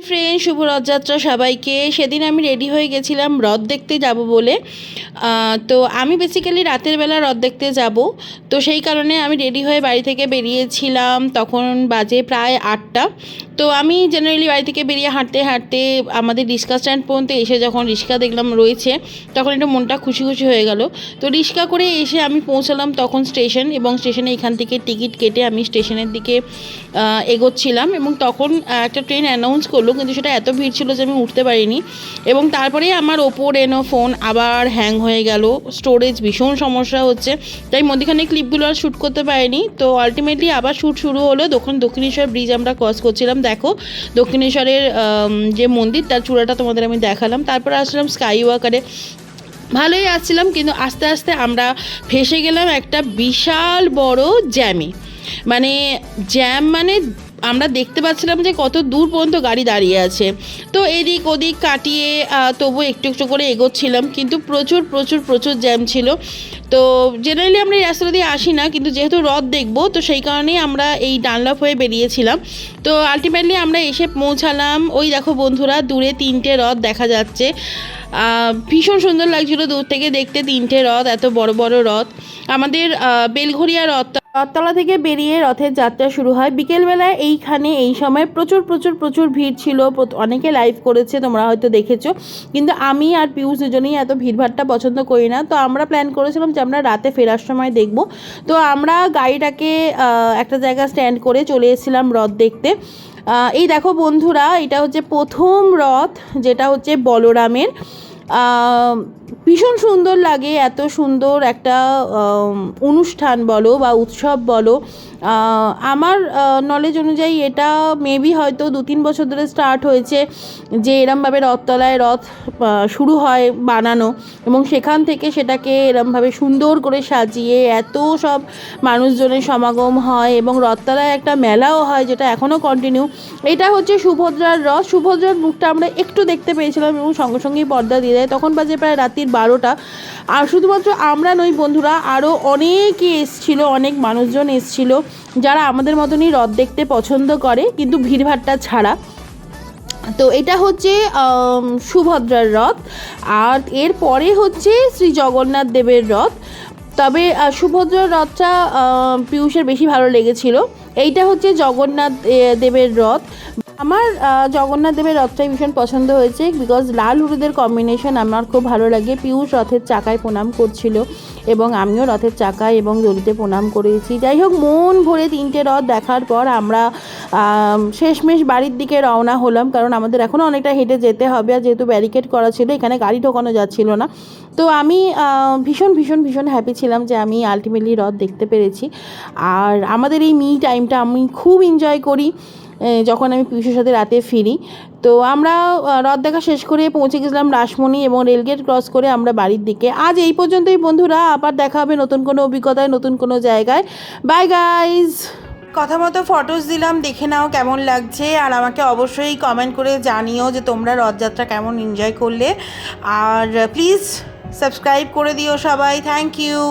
Friend, শুভ রথযাত্রা সবাইকে। সেদিন আমি রেডি হয়ে গেছিলাম রথ দেখতে যাব বলে। তো আমি বেসিক্যালি রাতের বেলা রথ দেখতে যাব, তো সেই কারণে আমি রেডি হয়ে বাড়ি থেকে বেরিয়েছিলাম। তখন বাজে প্রায় 8টা। তো আমি জেনারেলি বাড়ি থেকে বেরিয়ে হাঁটতে হাঁটতে আমাদের রিক্সা স্ট্যান্ড পর্যন্ত এসে যখন রিক্সা দেখলাম রয়েছে, তখন একটু মনটা খুশি খুশি হয়ে গেল। তো রিক্সা করে এসে আমি পৌঁছালাম তখন স্টেশন, এবং স্টেশনে এখান থেকে টিকিট কেটে আমি স্টেশনের দিকে এগোচ্ছিলাম। এবং তখন একটা ট্রেন অ্যানাউন্স করলো, কিন্তু সেটা এত ভিড় ছিল যে আমি উঠতে পারিনি। এবং তারপরে আমার ওপর এনো ফোন আবার হ্যাং হয়ে গেল, স্টোরেজ ভীষণ সমস্যা হচ্ছে, তাই মধ্যখানে ক্লিপগুলো আর শ্যুট করতে পারিনি। তো আলটিমেটলি আবার শ্যুট শুরু হলো। দক্ষিণেশ্বর ব্রিজ আমরা ক্রস করছিলাম। দেখো দক্ষিণেশ্বরের যে মন্দির, তার চূড়াটা তোমাদের আমি দেখালাম। তারপরে আসলাম স্কাই ওয়াকারে। ভালোই আসছিলাম, কিন্তু আস্তে আস্তে আমরা ফেসে গেলাম একটা বিশাল বড় জ্যামে। মানে জ্যাম মানে আমরা দেখতে পাচ্ছিলাম যে কত দূর পর্যন্ত গাড়ি দাঁড়িয়ে আছে। তো এদিক ওদিক কাটিয়ে তবু একটু একটু করে এগোচ্ছিলাম, কিন্তু প্রচুর প্রচুর প্রচুর জ্যাম ছিল। তো জেনারেলি আমরা এই রাস্তা দিয়ে আসি না, কিন্তু যেহেতু রথ দেখবো, তো সেই কারণেই আমরা এই ডানলপ হয়ে বেরিয়েছিলাম। তো আলটিমেটলি আমরা এসে পৌঁছালাম। ওই দেখো বন্ধুরা, দূরে 3টে রথ দেখা যাচ্ছে। ভীষণ সুন্দর লাগছিল দূর থেকে দেখতে, 3টে রথ, এত বড় বড় রথ। আমাদের বেলঘরিয়া রথতলা থেকে বেরিয়ে রথের যাত্রা শুরু হয় বিকেলবেলায়। এইখানে এই সময় প্রচুর প্রচুর প্রচুর ভিড় ছিল। অনেকে লাইভ করেছে, তোমরা হয়তো দেখেছো, কিন্তু আমি আর পিয়ুষ দুজনেই এত ভিড়ভাড়টা পছন্দ করি না। তো আমরা প্ল্যান করেছিলাম যে আমরা রাতে ফেরার সময় দেখব। তো আমরা গাড়িটাকে একটা জায়গা স্ট্যান্ড করে চলে এসেছিলাম রথ দেখতে। এই দেখো বন্ধুরা, এটা হচ্ছে প্রথম রথ, যেটা হচ্ছে বলরামের। ভীষণ সুন্দর লাগে, এত সুন্দর একটা অনুষ্ঠান বলো বা উৎসব বলো। আমার নলেজ অনুযায়ী এটা মেবি হয়তো 2-3 বছর ধরে স্টার্ট হয়েছে, যে এরমভাবে রথতলায় রথ শুরু হয় বানানো, এবং সেখান থেকে সেটাকে এরমভাবে সুন্দর করে সাজিয়ে এত সব মানুষজনের সমাগম হয়, এবং রথতলায় একটা মেলাও হয়, যেটা এখনও কন্টিনিউ। এটা হচ্ছে সুভদ্রার রথ। সুভদ্রার মুখটা আমরা একটু দেখতে পেয়েছিলাম, এবং সঙ্গে সঙ্গেই পর্দা দিয়ে দেয়। তখন বাজে প্রায় রাত্রির 12টা। আর শুধুমাত্র আমরা নই বন্ধুরা, আরও অনেকে এসছিল, অনেক মানুষজন এসছিল, যারা আমাদের মতনই রথ দেখতে পছন্দ করে, কিন্তু ভিড়ভাড়টা ছাড়া। তো এটা হচ্ছে সুভদ্রার রথ। আর এরপরে হচ্ছে শ্রী জগন্নাথ দেবের রথ। তবে সুভদ্রার রথটা পিয়ুষের বেশি ভালো লেগেছিল। এইটা হচ্ছে জগন্নাথ দেবের রথ। আমার জগন্নাথ দেবের রথটাই ভীষণ পছন্দ হয়েছে, বিকজ লাল হলুদের কম্বিনেশন আমার খুব ভালো লাগে। পিয়ুষ রথের চাকায় প্রণাম করছিল, এবং আমিও রথের চাকায় এবং দড়িতে প্রণাম করেছি। যাই হোক, মন ভরে 3টে রথ দেখার পর আমরা শেষমেশ বাড়ির দিকে রওনা হলাম, কারণ আমাদের এখনও অনেকটা হেঁটে যেতে হবে। আর যেহেতু ব্যারিকেড করা ছিল, এখানে গাড়ি ঢোকানো যাচ্ছিল না। তো আমি ভীষণ ভীষণ ভীষণ হ্যাপি ছিলাম যে আমি আলটিমেটলি রথ দেখতে পেরেছি। আর আমাদের এই মি টাইমটা আমি খুব এনজয় করি যখন আমি পিয়ুষের সাথে রাতে ফিরি। তো আমরা রথ দেখা শেষ করে পৌঁছে গেছিলাম রাসমণি, এবং রেলগেট ক্রস করে আমরা বাড়ির দিকে। আজ এই পর্যন্তই বন্ধুরা, আবার দেখা হবে নতুন কোনো অভিজ্ঞতায়, নতুন কোনো জায়গায়। By guys. কথা মতো ফটোস দিলাম, দেখে নাও কেমন লাগছে। আর আমাকে অবশ্যই কমেন্ট করে জানিও যে তোমরা রথযাত্রা কেমন এনজয় করলে। আর প্লিজ সাবস্ক্রাইব করে দিও সবাই। Thank you.